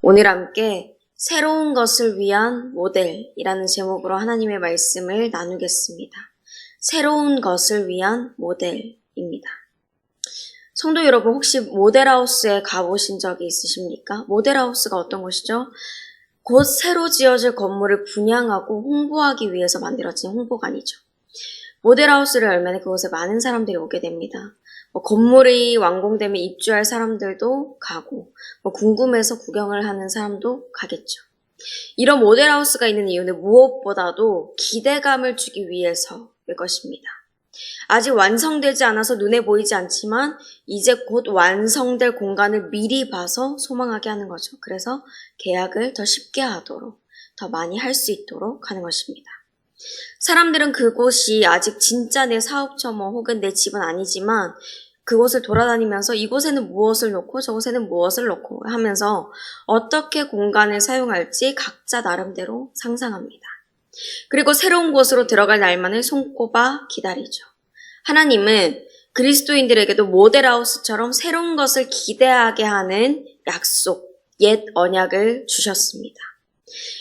오늘 함께 새로운 것을 위한 모델이라는 제목으로 하나님의 말씀을 나누겠습니다. 새로운 것을 위한 모델입니다. 성도 여러분, 혹시 모델하우스에 가보신 적이 있으십니까? 모델하우스가 어떤 곳이죠? 곧 새로 지어질 건물을 분양하고 홍보하기 위해서 만들어진 홍보관이죠. 모델하우스를 열면 그곳에 많은 사람들이 오게 됩니다. 건물이 완공되면 입주할 사람들도 가고, 궁금해서 구경을 하는 사람도 가겠죠. 이런 모델하우스가 있는 이유는 무엇보다도 기대감을 주기 위해서일 것입니다. 아직 완성되지 않아서 눈에 보이지 않지만 이제 곧 완성될 공간을 미리 봐서 소망하게 하는 거죠. 그래서 계약을 더 쉽게 하도록, 더 많이 할 수 있도록 하는 것입니다. 사람들은 그곳이 아직 진짜 내 사업처 혹은 내 집은 아니지만 그곳을 돌아다니면서 이곳에는 무엇을 놓고 저곳에는 무엇을 놓고 하면서 어떻게 공간을 사용할지 각자 나름대로 상상합니다. 그리고 새로운 곳으로 들어갈 날만을 손꼽아 기다리죠. 하나님은 그리스도인들에게도 모델하우스처럼 새로운 것을 기대하게 하는 약속, 옛 언약을 주셨습니다.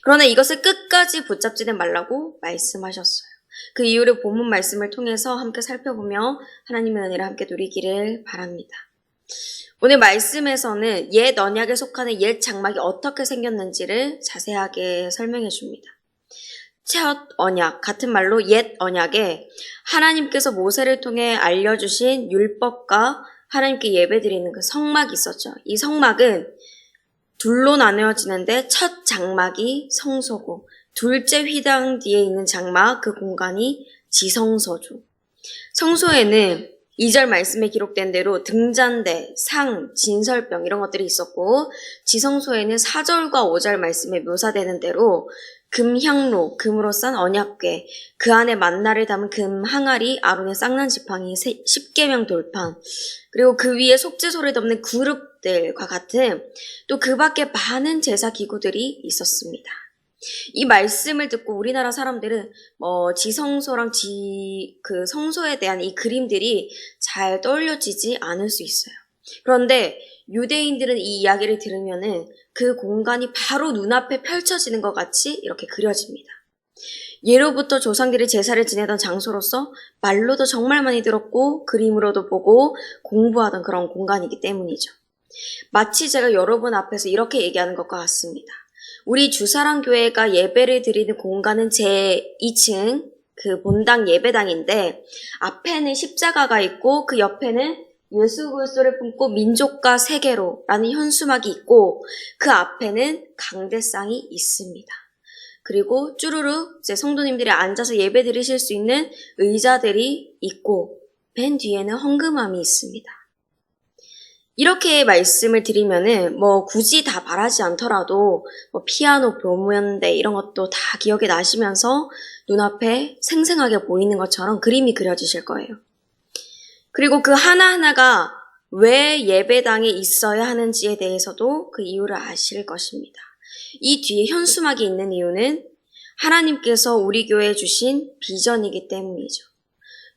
그러나 이것을 끝까지 붙잡지는 말라고 말씀하셨어요. 그 이유를 본문 말씀을 통해서 함께 살펴보며 하나님의 은혜를 함께 누리기를 바랍니다. 오늘 말씀에서는 옛 언약에 속하는 옛 장막이 어떻게 생겼는지를 자세하게 설명해 줍니다. 첫 언약, 같은 말로 옛 언약에 하나님께서 모세를 통해 알려주신 율법과 하나님께 예배드리는 그 성막이 있었죠. 이 성막은 둘로 나누어지는데 첫 장막이 성소고 둘째 휘장 뒤에 있는 장막, 그 공간이 지성소죠. 성소에는 2절 말씀에 기록된 대로 등잔대, 상, 진설병 이런 것들이 있었고 지성소에는 4절과 5절 말씀에 묘사되는 대로 금향로, 금으로 싼 언약궤, 그 안에 만나를 담은 금 항아리, 아론의 쌍난 지팡이, 10계명 돌판, 그리고 그 위에 속죄소를 덮는 그룹들과 같은 또 그 밖에 많은 제사 기구들이 있었습니다. 이 말씀을 듣고 우리나라 사람들은 지성소랑 그 성소에 대한 이 그림들이 잘 떠올려지지 않을 수 있어요. 그런데 유대인들은 이 이야기를 들으면은 그 공간이 바로 눈앞에 펼쳐지는 것 같이 이렇게 그려집니다. 예로부터 조상들이 제사를 지내던 장소로서 말로도 정말 많이 들었고 그림으로도 보고 공부하던 그런 공간이기 때문이죠. 마치 제가 여러분 앞에서 이렇게 얘기하는 것과 같습니다. 우리 주사랑교회가 예배를 드리는 공간은 제2층 그 본당 예배당인데 앞에는 십자가가 있고 그 옆에는 예수 그리스도를 품고 민족과 세계로라는 현수막이 있고 그 앞에는 강대상이 있습니다. 그리고 쭈루룩 이제 성도님들이 앉아서 예배 드리실 수 있는 의자들이 있고 맨 뒤에는 헌금함이 있습니다. 이렇게 말씀을 드리면은 굳이 다 말하지 않더라도 피아노 교무연대 이런 것도 다 기억에 나시면서 눈앞에 생생하게 보이는 것처럼 그림이 그려지실 거예요. 그리고 그 하나하나가 왜 예배당에 있어야 하는지에 대해서도 그 이유를 아실 것입니다. 이 뒤에 현수막이 있는 이유는 하나님께서 우리 교회에 주신 비전이기 때문이죠.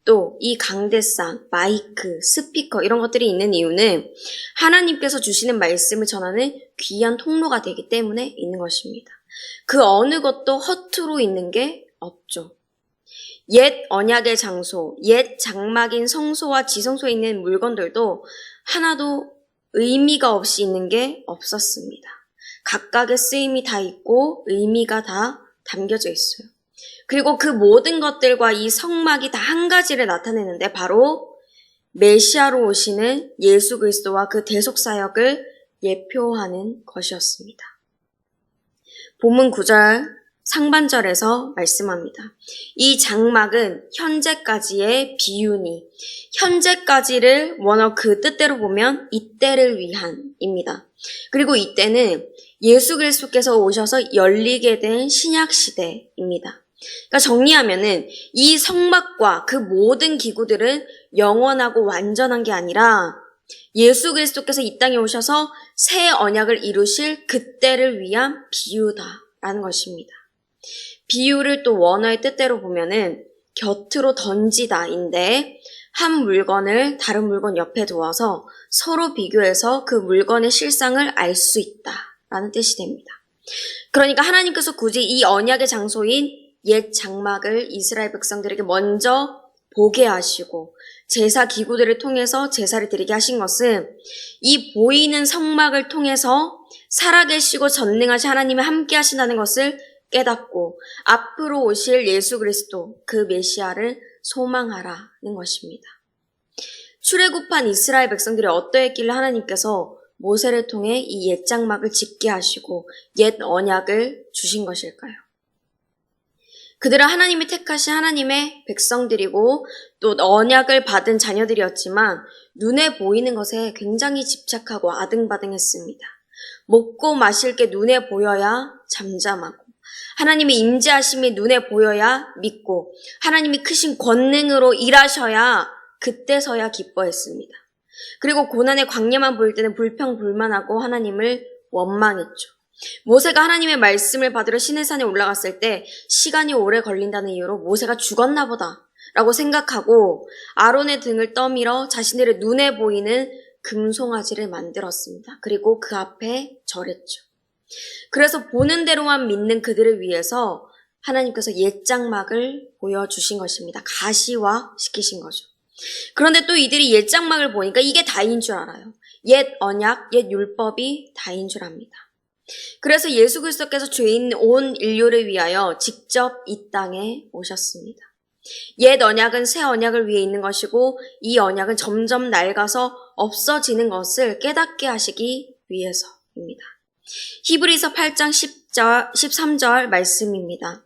또 이 강대상, 마이크, 스피커 이런 것들이 있는 이유는 하나님께서 주시는 말씀을 전하는 귀한 통로가 되기 때문에 있는 것입니다. 그 어느 것도 허투루 있는 게 없죠. 옛 언약의 장소, 옛 장막인 성소와 지성소에 있는 물건들도 하나도 의미가 없이 있는 게 없었습니다. 각각의 쓰임이 다 있고 의미가 다 담겨져 있어요. 그리고 그 모든 것들과 이 성막이 다 한 가지를 나타내는데 바로 메시아로 오시는 예수 그리스도와 그 대속사역을 예표하는 것이었습니다. 본문 9절 상반절에서 말씀합니다. 이 장막은 현재까지의 비유니 현재까지를 원어 그 뜻대로 보면 이때를 위한입니다. 그리고 이때는 예수 그리스도께서 오셔서 열리게 된 신약 시대입니다. 그러니까 정리하면은 이 성막과 그 모든 기구들은 영원하고 완전한 게 아니라 예수 그리스도께서 이 땅에 오셔서 새 언약을 이루실 그때를 위한 비유다라는 것입니다. 비유를 또 원어의 뜻대로 보면은 곁으로 던지다인데 한 물건을 다른 물건 옆에 두어서 서로 비교해서 그 물건의 실상을 알 수 있다. 라는 뜻이 됩니다. 그러니까 하나님께서 굳이 이 언약의 장소인 옛 장막을 이스라엘 백성들에게 먼저 보게 하시고 제사 기구들을 통해서 제사를 드리게 하신 것은 이 보이는 성막을 통해서 살아계시고 전능하신 하나님이 함께 하신다는 것을 깨닫고 앞으로 오실 예수 그리스도 그 메시아를 소망하라는 것입니다. 출애굽한 이스라엘 백성들이 어떠했길래 하나님께서 모세를 통해 이 옛 장막을 짓게 하시고 옛 언약을 주신 것일까요? 그들은 하나님이 택하신 하나님의 백성들이고 또 언약을 받은 자녀들이었지만 눈에 보이는 것에 굉장히 집착하고 아등바등했습니다. 먹고 마실 게 눈에 보여야 잠잠하고 하나님의 임재하심이 눈에 보여야 믿고 하나님이 크신 권능으로 일하셔야 그때서야 기뻐했습니다. 그리고 고난의 광야만 보일 때는 불평불만하고 하나님을 원망했죠. 모세가 하나님의 말씀을 받으러 시내산에 올라갔을 때 시간이 오래 걸린다는 이유로 모세가 죽었나 보다 라고 생각하고 아론의 등을 떠밀어 자신들의 눈에 보이는 금송아지를 만들었습니다. 그리고 그 앞에 절했죠. 그래서 보는 대로만 믿는 그들을 위해서 하나님께서 옛 장막을 보여주신 것입니다. 가시화시키신 거죠. 그런데 또 이들이 옛 장막을 보니까 이게 다인 줄 알아요. 옛 언약, 옛 율법이 다인 줄 압니다. 그래서 예수 그리스도께서 죄인 온 인류를 위하여 직접 이 땅에 오셨습니다. 옛 언약은 새 언약을 위해 있는 것이고 이 언약은 점점 낡아서 없어지는 것을 깨닫게 하시기 위해서입니다. 히브리서 8장 13절 말씀입니다.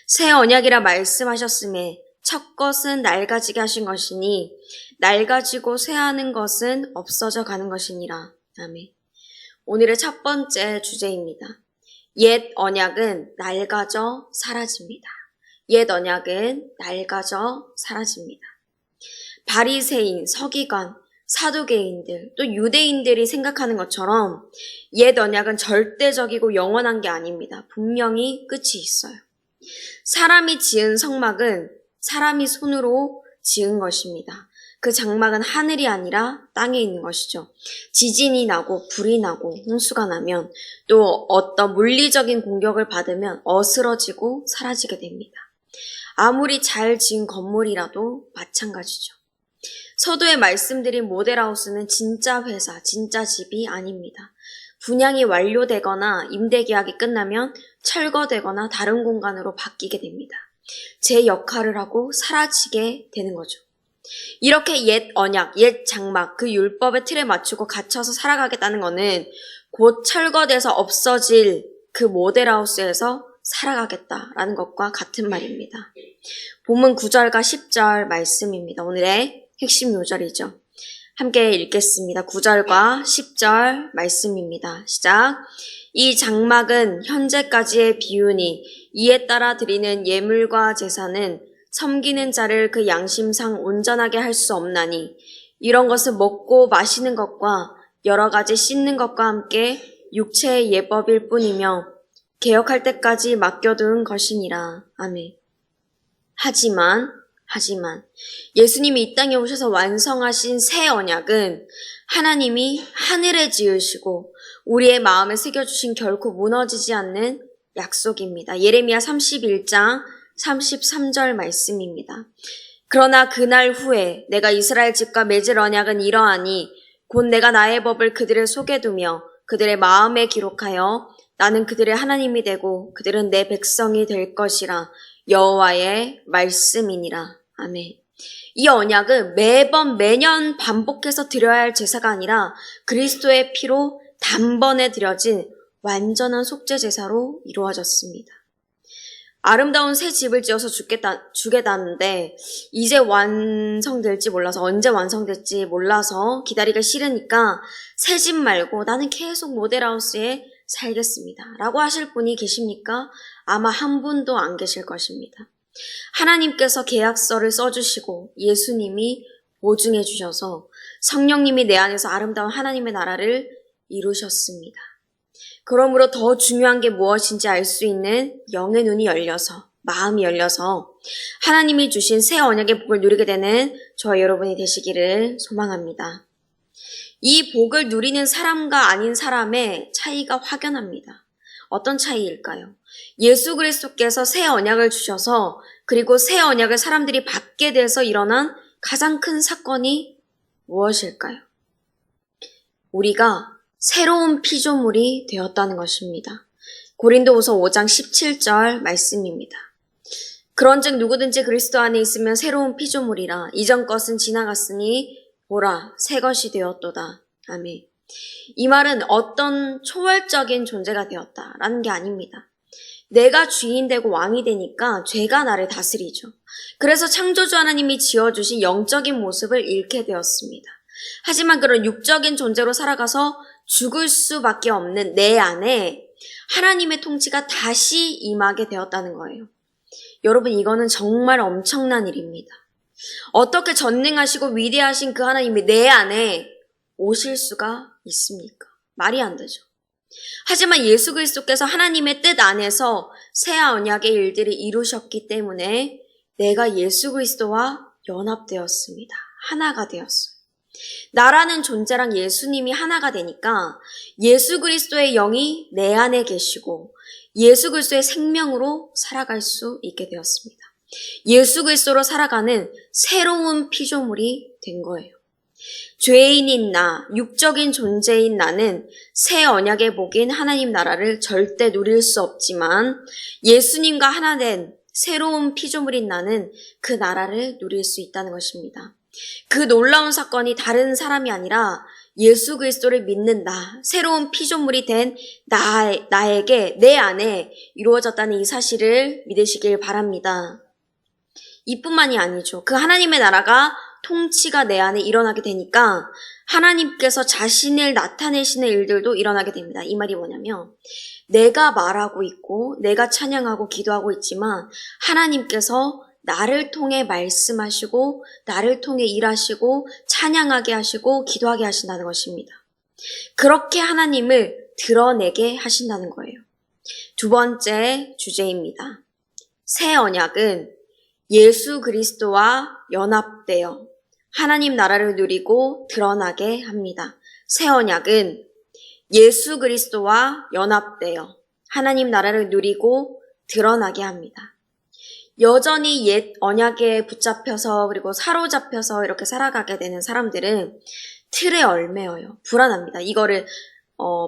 새 언약이라 말씀하셨음에 첫 것은 낡아지게 하신 것이니 낡아지고 쇠하는 것은 없어져 가는 것이니라. 아멘. 오늘의 첫 번째 주제입니다. 옛 언약은 낡아져 사라집니다. 옛 언약은 낡아져 사라집니다. 바리새인, 서기관, 사두개인들, 또 유대인들이 생각하는 것처럼 옛 언약은 절대적이고 영원한 게 아닙니다. 분명히 끝이 있어요. 사람이 지은 성막은 사람이 손으로 지은 것입니다. 그 장막은 하늘이 아니라 땅에 있는 것이죠. 지진이 나고 불이 나고 홍수가 나면 또 어떤 물리적인 공격을 받으면 어스러지고 사라지게 됩니다. 아무리 잘 지은 건물이라도 마찬가지죠. 서두에 말씀드린 모델하우스는 진짜 회사, 진짜 집이 아닙니다. 분양이 완료되거나 임대계약이 끝나면 철거되거나 다른 공간으로 바뀌게 됩니다. 제 역할을 하고 사라지게 되는 거죠. 이렇게 옛 언약, 옛 장막, 그 율법의 틀에 맞추고 갇혀서 살아가겠다는 것은 곧 철거돼서 없어질 그 모델하우스에서 살아가겠다라는 것과 같은 말입니다. 본문 9절과 10절 말씀입니다. 오늘의 핵심 요절이죠. 함께 읽겠습니다. 9절과 10절 말씀입니다. 시작. 이 장막은 현재까지의 비유니 이에 따라 드리는 예물과 제사는 섬기는 자를 그 양심상 온전하게 할 수 없나니 이런 것은 먹고 마시는 것과 여러 가지 씻는 것과 함께 육체의 예법일 뿐이며 개혁할 때까지 맡겨둔 것이니라. 아멘. 하지만 예수님이 이 땅에 오셔서 완성하신 새 언약은 하나님이 하늘에 지으시고 우리의 마음에 새겨주신 결코 무너지지 않는 약속입니다. 예레미야 31장 33절 말씀입니다. 그러나 그날 후에 내가 이스라엘 집과 맺을 언약은 이러하니 곧 내가 나의 법을 그들의 속에 두며 그들의 마음에 기록하여 나는 그들의 하나님이 되고 그들은 내 백성이 될 것이라. 여호와의 말씀이니라. 아멘. 이 언약은 매년 반복해서 드려야 할 제사가 아니라 그리스도의 피로 단번에 드려진 완전한 속죄 제사로 이루어졌습니다. 아름다운 새 집을 지어서 주겠다는데 이제 완성될지 몰라서 언제 완성될지 몰라서 기다리기가 싫으니까 새 집 말고 나는 계속 모델하우스에 살겠습니다. 라고 하실 분이 계십니까? 아마 한 분도 안 계실 것입니다. 하나님께서 계약서를 써주시고 예수님이 보증해 주셔서 성령님이 내 안에서 아름다운 하나님의 나라를 이루셨습니다. 그러므로 더 중요한 게 무엇인지 알 수 있는 영의 눈이 열려서 마음이 열려서 하나님이 주신 새 언약의 복을 누리게 되는 저와 여러분이 되시기를 소망합니다. 이 복을 누리는 사람과 아닌 사람의 차이가 확연합니다. 어떤 차이일까요? 예수 그리스도께서 새 언약을 주셔서 그리고 새 언약을 사람들이 받게 돼서 일어난 가장 큰 사건이 무엇일까요? 우리가 새로운 피조물이 되었다는 것입니다. 고린도후서 5장 17절 말씀입니다. 그런즉 누구든지 그리스도 안에 있으면 새로운 피조물이라 이전 것은 지나갔으니 보라 새 것이 되었도다. 아멘. 이 말은 어떤 초월적인 존재가 되었다라는 게 아닙니다. 내가 주인 되고 왕이 되니까 죄가 나를 다스리죠. 그래서 창조주 하나님이 지어주신 영적인 모습을 잃게 되었습니다. 하지만 그런 육적인 존재로 살아가서 죽을 수밖에 없는 내 안에 하나님의 통치가 다시 임하게 되었다는 거예요. 여러분, 이거는 정말 엄청난 일입니다. 어떻게 전능하시고 위대하신 그 하나님이 내 안에 오실 수가 있습니까? 말이 안 되죠. 하지만 예수 그리스도께서 하나님의 뜻 안에서 새 언약의 일들을 이루셨기 때문에 내가 예수 그리스도와 연합되었습니다. 하나가 되었어요. 나라는 존재랑 예수님이 하나가 되니까 예수 그리스도의 영이 내 안에 계시고 예수 그리스도의 생명으로 살아갈 수 있게 되었습니다. 예수 그리스도로 살아가는 새로운 피조물이 된 거예요. 죄인인 나, 육적인 존재인 나는 새 언약의 복인 하나님 나라를 절대 누릴 수 없지만 예수님과 하나 된 새로운 피조물인 나는 그 나라를 누릴 수 있다는 것입니다. 그 놀라운 사건이 다른 사람이 아니라 예수 그리스도를 믿는 나, 새로운 피조물이 된 나에게 내 안에 이루어졌다는 이 사실을 믿으시길 바랍니다. 이뿐만이 아니죠. 그 하나님의 나라가 통치가 내 안에 일어나게 되니까 하나님께서 자신을 나타내시는 일들도 일어나게 됩니다. 이 말이 뭐냐면 내가 말하고 있고 내가 찬양하고 기도하고 있지만 하나님께서 나를 통해 말씀하시고 나를 통해 일하시고 찬양하게 하시고 기도하게 하신다는 것입니다. 그렇게 하나님을 드러내게 하신다는 거예요. 두 번째 주제입니다. 새 언약은 예수 그리스도와 연합되어 하나님 나라를 누리고 드러나게 합니다. 새 언약은 예수 그리스도와 연합되어 하나님 나라를 누리고 드러나게 합니다. 여전히 옛 언약에 붙잡혀서 그리고 사로잡혀서 이렇게 살아가게 되는 사람들은 틀에 얽매여요. 불안합니다. 이거를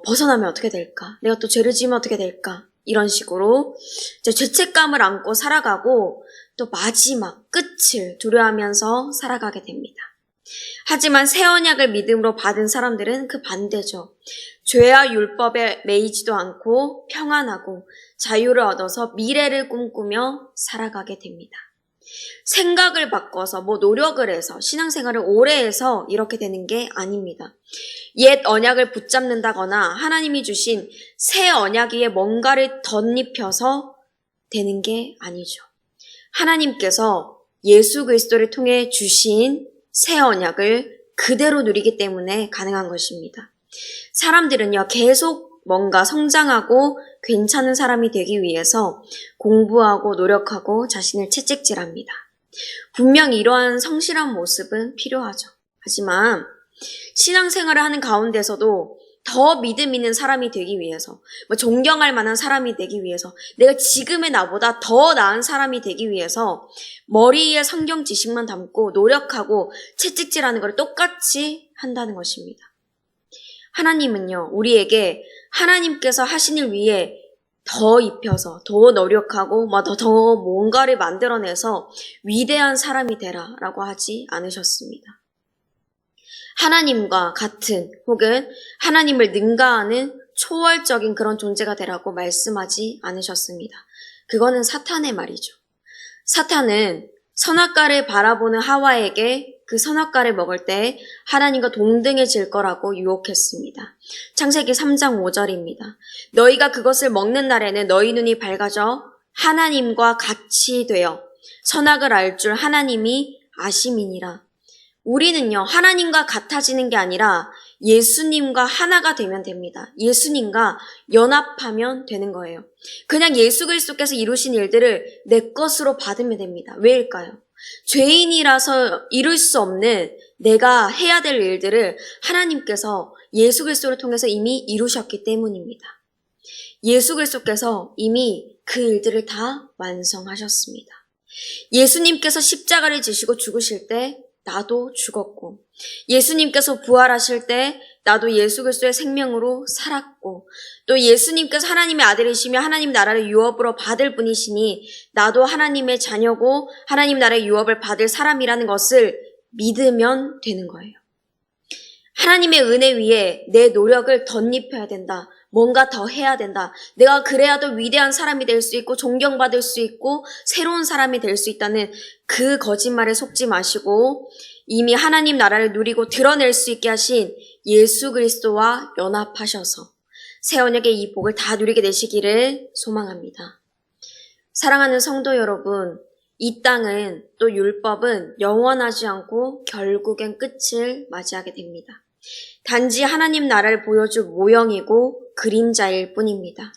벗어나면 어떻게 될까? 내가 또 죄를 지으면 어떻게 될까? 이런 식으로 이제 죄책감을 안고 살아가고 또 마지막 끝을 두려워하면서 살아가게 됩니다. 하지만 새 언약을 믿음으로 받은 사람들은 그 반대죠. 죄와 율법에 매이지도 않고 평안하고 자유를 얻어서 미래를 꿈꾸며 살아가게 됩니다. 생각을 바꿔서 노력을 해서 신앙생활을 오래 해서 이렇게 되는 게 아닙니다. 옛 언약을 붙잡는다거나 하나님이 주신 새 언약 위에 뭔가를 덧입혀서 되는 게 아니죠. 하나님께서 예수 그리스도를 통해 주신 새 언약을 그대로 누리기 때문에 가능한 것입니다. 사람들은요, 계속 뭔가 성장하고 괜찮은 사람이 되기 위해서 공부하고 노력하고 자신을 채찍질합니다. 분명히 이러한 성실한 모습은 필요하죠. 하지만 신앙생활을 하는 가운데서도 더 믿음 있는 사람이 되기 위해서, 존경할 만한 사람이 되기 위해서, 내가 지금의 나보다 더 나은 사람이 되기 위해서 머리에 성경 지식만 담고 노력하고 채찍질하는 걸 똑같이 한다는 것입니다. 하나님은요, 우리에게 하나님께서 하신 일 위에 더 입혀서 더 노력하고 더 뭔가를 만들어내서 위대한 사람이 되라라고 하지 않으셨습니다. 하나님과 같은 혹은 하나님을 능가하는 초월적인 그런 존재가 되라고 말씀하지 않으셨습니다. 그거는 사탄의 말이죠. 사탄은 선악과를 바라보는 하와에게 그 선악과를 먹을 때 하나님과 동등해질 거라고 유혹했습니다. 창세기 3장 5절입니다. 너희가 그것을 먹는 날에는 너희 눈이 밝아져 하나님과 같이 되어 선악을 알 줄 하나님이 아심이니라. 우리는요, 하나님과 같아지는 게 아니라 예수님과 하나가 되면 됩니다. 예수님과 연합하면 되는 거예요. 그냥 예수 그리스도께서 이루신 일들을 내 것으로 받으면 됩니다. 왜일까요? 죄인이라서 이룰 수 없는 내가 해야 될 일들을 하나님께서 예수 그리스도를 통해서 이미 이루셨기 때문입니다. 예수 그리스도께서 이미 그 일들을 다 완성하셨습니다. 예수님께서 십자가를 지시고 죽으실 때 나도 죽었고, 예수님께서 부활하실 때 나도 예수 그리스도의 생명으로 살았고, 또 예수님께서 하나님의 아들이시며 하나님 나라를 유업으로 받을 분이시니 나도 하나님의 자녀고 하나님 나라의 유업을 받을 사람이라는 것을 믿으면 되는 거예요. 하나님의 은혜 위에 내 노력을 덧입혀야 된다. 뭔가 더 해야 된다. 내가 그래야 더 위대한 사람이 될 수 있고 존경받을 수 있고 새로운 사람이 될 수 있다는 그 거짓말에 속지 마시고 이미 하나님 나라를 누리고 드러낼 수 있게 하신 예수 그리스도와 연합하셔서 새 언약의 이 복을 다 누리게 되시기를 소망합니다. 사랑하는 성도 여러분, 이 땅은 또 율법은 영원하지 않고 결국엔 끝을 맞이하게 됩니다. 단지 하나님 나라를 보여줄 모형이고 그림자일 뿐입니다.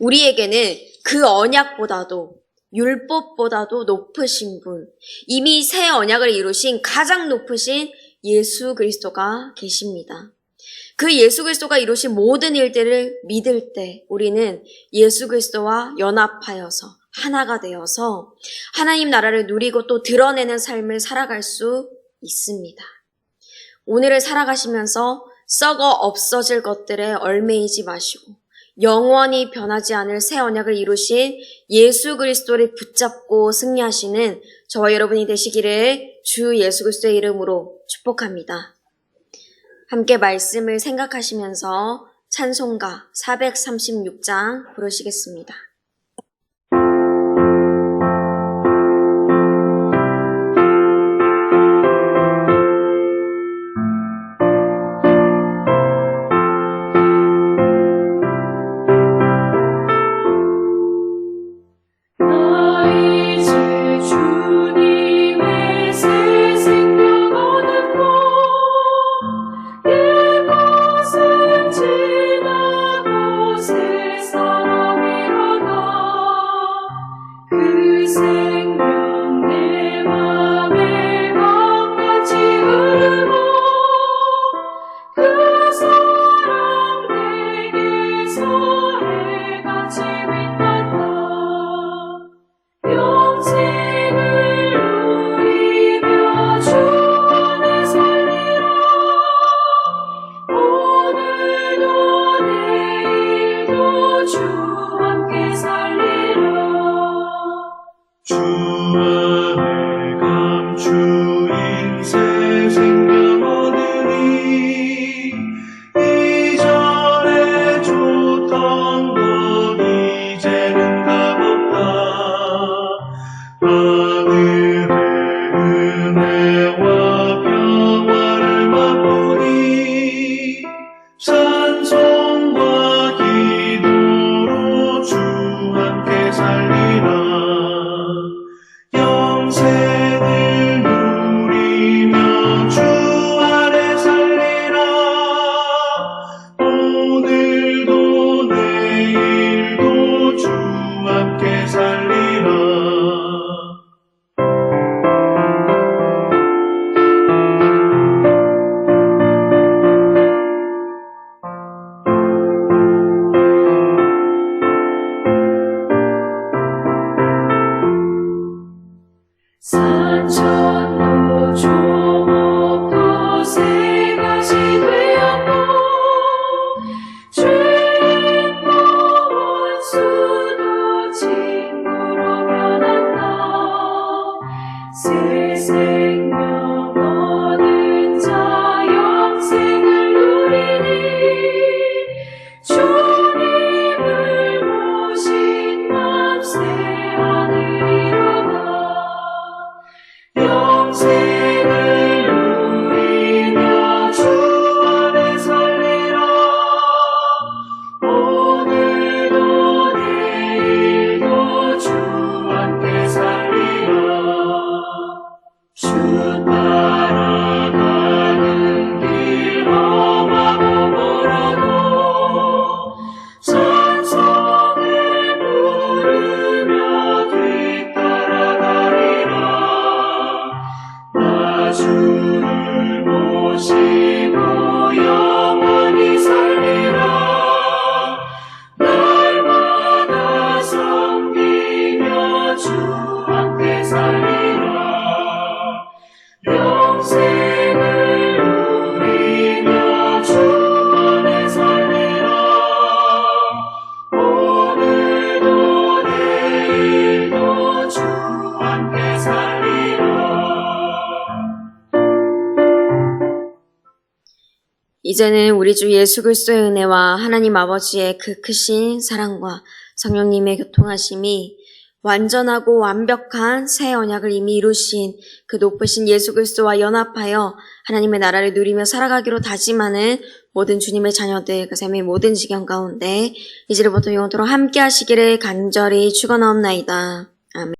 우리에게는 그 언약보다도 율법보다도 높으신 분, 이미 새 언약을 이루신 가장 높으신 예수 그리스도가 계십니다. 그 예수 그리스도가 이루신 모든 일들을 믿을 때 우리는 예수 그리스도와 연합하여서 하나가 되어서 하나님 나라를 누리고 또 드러내는 삶을 살아갈 수 있습니다. 오늘을 살아가시면서 썩어 없어질 것들에 얽매이지 마시고 영원히 변하지 않을 새 언약을 이루신 예수 그리스도를 붙잡고 승리하시는 저와 여러분이 되시기를 주 예수 그리스도의 이름으로 축복합니다. 함께 말씀을 생각하시면서 찬송가 436장 부르시겠습니다. 이제는 우리 주 예수 그리스도의 은혜와 하나님 아버지의 그 크신 사랑과 성령님의 교통하심이 완전하고 완벽한 새 언약을 이미 이루신 그 높으신 예수 그리스도와 연합하여 하나님의 나라를 누리며 살아가기로 다짐하는 모든 주님의 자녀들 그 삶의 모든 지경 가운데 이제부터 영원토록 함께 하시기를 간절히 축원하옵나이다. 아멘.